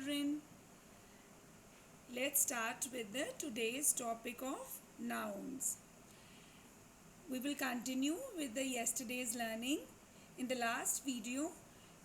children. Let's start with the today's topic of nouns. We will continue with the yesterday's learning. In the last video,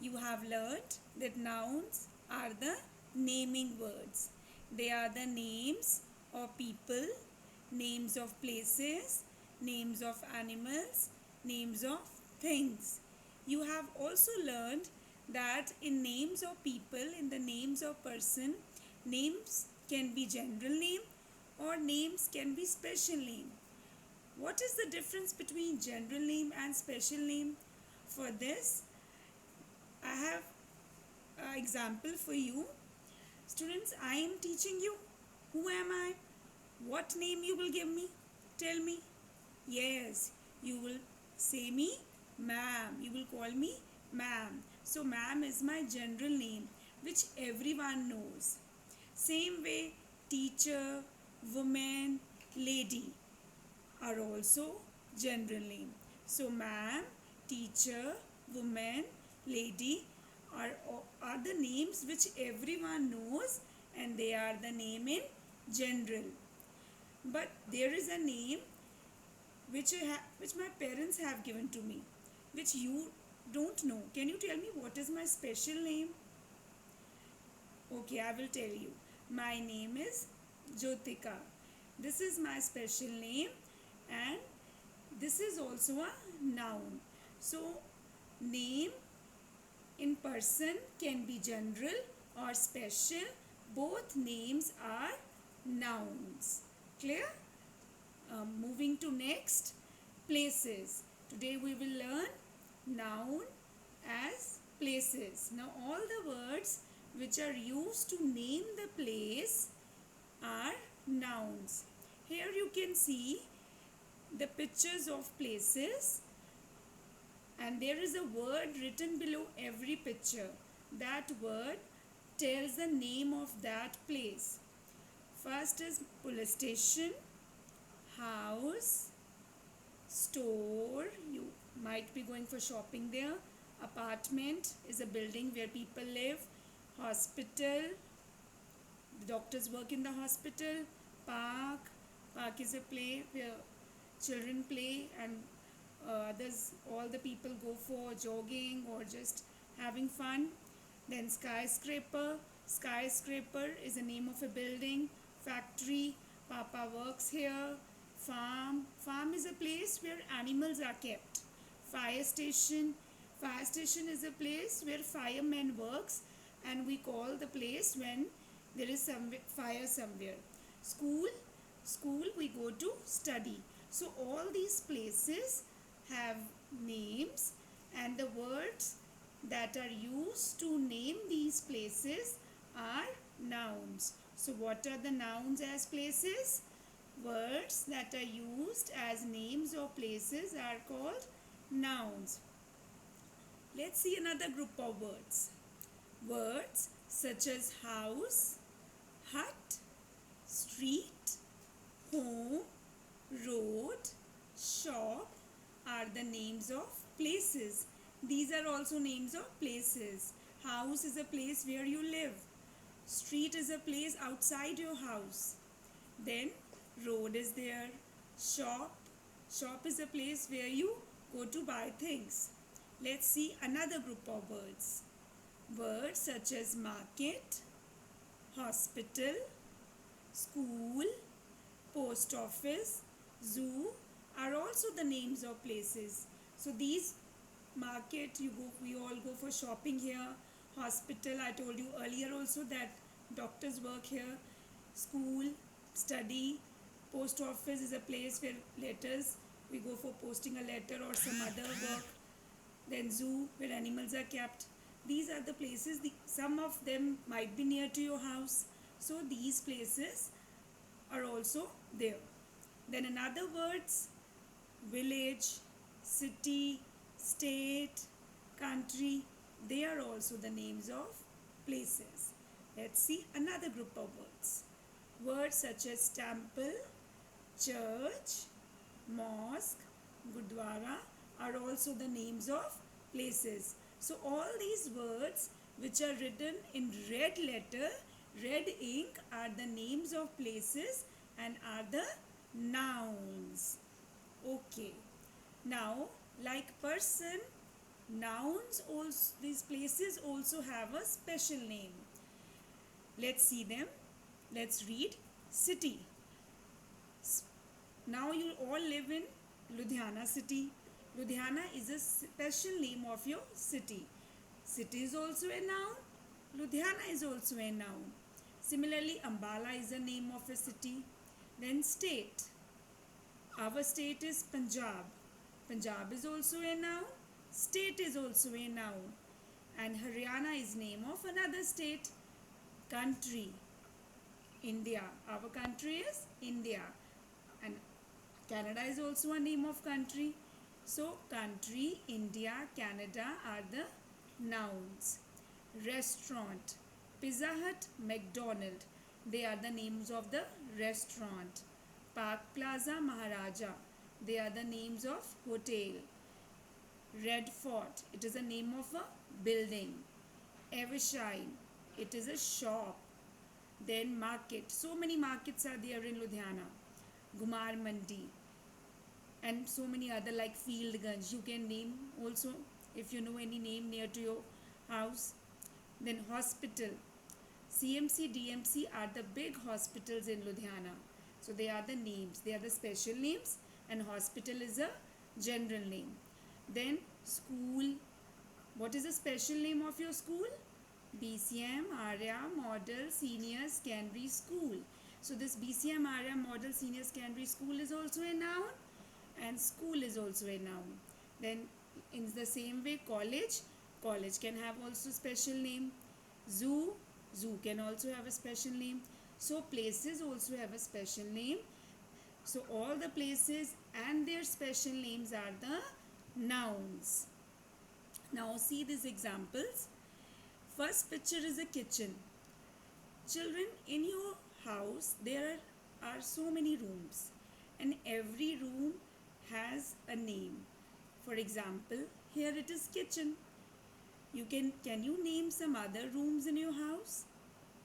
you have learned that nouns are the naming words. They are the names of people, names of places, names of animals, names of things. You have also learned that in names of people, in the names of person, names can be general name or names can be special name. What is the difference between general name and special name? For this, I have an example for you. Students, I am teaching you. Who am I? What name you will give me? Tell me. Yes, you will say me ma'am. You will call me ma'am. So ma'am is my general name which everyone knows. Same way, teacher, woman, lady are also general name. So ma'am, teacher, woman, lady are the names which everyone knows and they are the name in general. But there is a name which my parents have given to me, which you don't know. Can you tell me what is my special name? Okay, I will tell you. My name is Jyotika. This is my special name and this is also a noun. So, name in person can be general or special. Both names are nouns. Clear? Moving to next, places. Today we will learn noun as places. Now all the words which are used to name the place are nouns. Here you can see the pictures of places and there is a word written below every picture. That word tells the name of that place. First is police station, house, store, you might be going for shopping there. Apartment is a building where people live. Hospital, the doctors work in the hospital. Park is a place where children play and others, all the people go for jogging or just having fun. Then skyscraper is the name of a building. Factory, Papa works here. Farm is a place where animals are kept. Fire station is a place where firemen works and we call the place when there is some fire somewhere. School we go to study. So all these places have names and the words that are used to name these places are nouns. So what are the nouns as places? Words that are used as names of places are called nouns. Let's see another group of words. Words such as house, hut, street, home, road, shop are the names of places. These are also names of places. House is a place where you live. Street is a place outside your house. Then road is there. Shop is a place where you go to buy things. Let's see another group of words. Words such as market, hospital, school, post office, zoo are also the names of places. So these market, we all go for shopping here. Hospital, I told you earlier also that doctors work here. School, study. Post office is a place where letters, we go for posting a letter or some other work. Then zoo, where animals are kept. These are the places, some of them might be near to your house. So these places are also there. Then in other words, village, city, state, country, they are also the names of places. Let's see another group of words. Words such as temple, church, mosque, gurdwara are also the names of places. So all these words which are written in red letter, red ink, are the names of places and are the nouns. Okay. Now, like person, nouns also, these places also have a special name. Let's see them. Let's read. City. Now you all live in Ludhiana city. Ludhiana is a special name of your city. City is also a noun. Ludhiana is also a noun. Similarly, Ambala is the name of a city. Then state. Our state is Punjab. Punjab is also a noun. State is also a noun. And Haryana is name of another state. Country. India. Our country is India. And Canada is also a name of country. So country, India, Canada are the nouns. Restaurant. Pizza Hut, McDonald. They are the names of the restaurant. Park Plaza, Maharaja. They are the names of hotel. Red Fort. It is a name of a building. Evershine. It is a shop. Then market. So many markets are there in Ludhiana. Gumar Mandi. And so many other like Fieldganj. You can name also if you know any name near to your house. Then hospital. CMC, DMC are the big hospitals in Ludhiana. So they are the names. They are the special names and hospital is a general name. Then school. What is the special name of your school? BCM Arya Model Senior Secondary School. So this BCM Arya Model Senior Secondary School is also a noun and school is also a noun. Then in the same way college. College can have also special name. Zoo. Zoo can also have a special name. So places also have a special name. So all the places and their special names are the nouns. Now see these examples. First picture is a kitchen. Children, in your house there are so many rooms and every room has a name. For example, here it is kitchen. Can you name some other rooms in your house?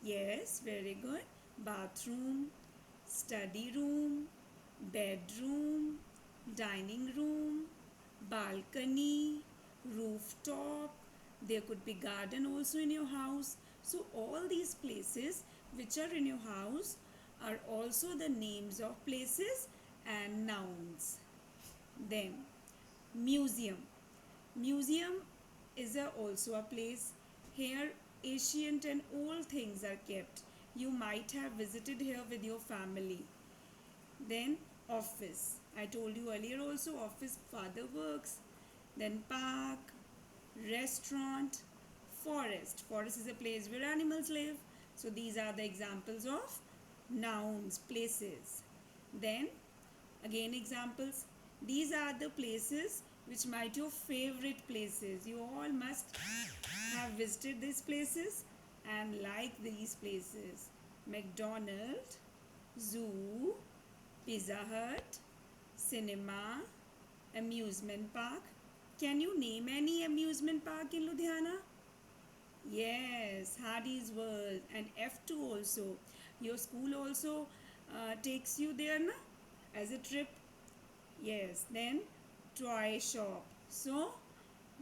Yes, very good. Bathroom, study room, bedroom, dining room, balcony, rooftop. There could be garden also in your house. So all these places which are in your house are also the names of places and nouns. Then museum. Museum is also a place. Here ancient and old things are kept. You might have visited here with your family. Then office. I told you earlier also office, father works. Then park, restaurant, forest. Forest is a place where animals live. So these are the examples of nouns, places. Then again examples. These are the places which might your favorite places. You all must have visited these places and like these places. McDonald's, zoo, Pizza Hut, cinema, amusement park. Can you name any amusement park in Ludhiana? Yes, Hardy's World and F2 also. Your school also takes you there na? As a trip. Yes, then toy shop. So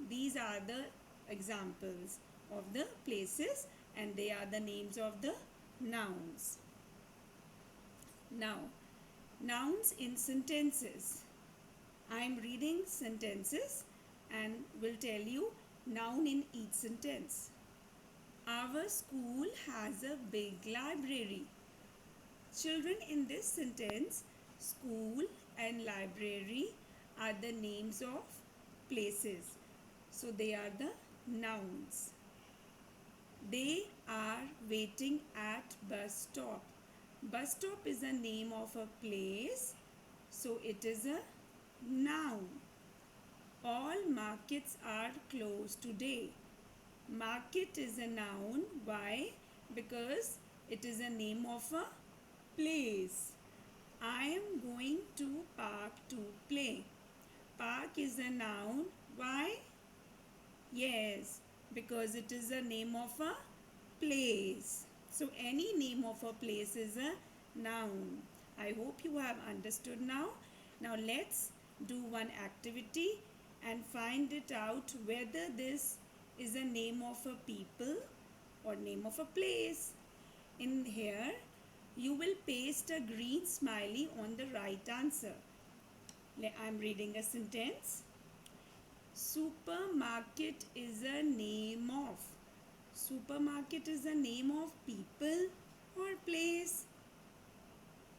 these are the examples of the places and they are the names of the nouns. Now, nouns in sentences. I am reading sentences and will tell you noun in each sentence. Our school has a big library. Children, in this sentence, school and library are the names of places. So they are the nouns. They are waiting at bus stop. Bus stop is the name of a place. So it is a noun. All markets are closed today. Market is a noun. Why? Because it is a name of a place. I am going to park to play. Park is a noun. Why? Yes, because it is the name of a place. So any name of a place is a noun. I hope you have understood now. Now let's do one activity and find it out whether this is a name of a people or name of a place. In here, you will paste a green smiley on the right answer. I'm reading a sentence. Supermarket is a name of. Supermarket is a name of people or place.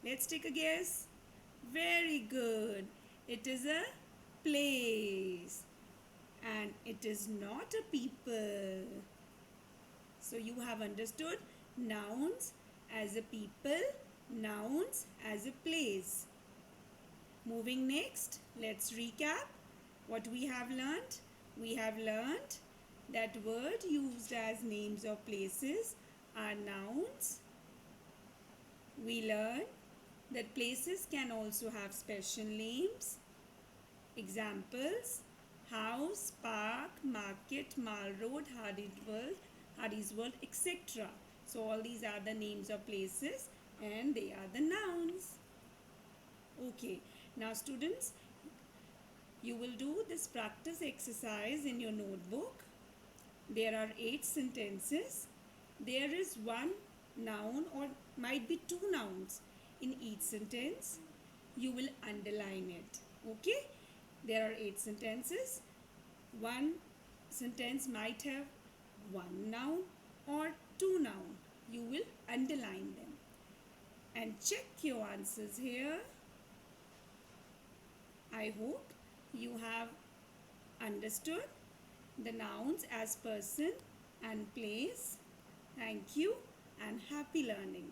Let's take a guess. Very good. It is a place. And it is not a people. So you have understood nouns as a people, nouns as a place. Moving next, let's recap what we have learnt. We have learnt that words used as names of places are nouns. We learned that places can also have special names. Examples: house, park, market, mall road, Hardy's World, etc. So all these are the names of places and they are the nouns. Okay, now students, you will do this practice exercise in your notebook. There are 8 sentences. There is one noun or might be 2 nouns in each sentence. You will underline it. Okay? There are 8 sentences. One sentence might have 1 noun or 2 noun. You will underline them. And check your answers here. I hope you have understood the nouns as person and place. Thank you and happy learning.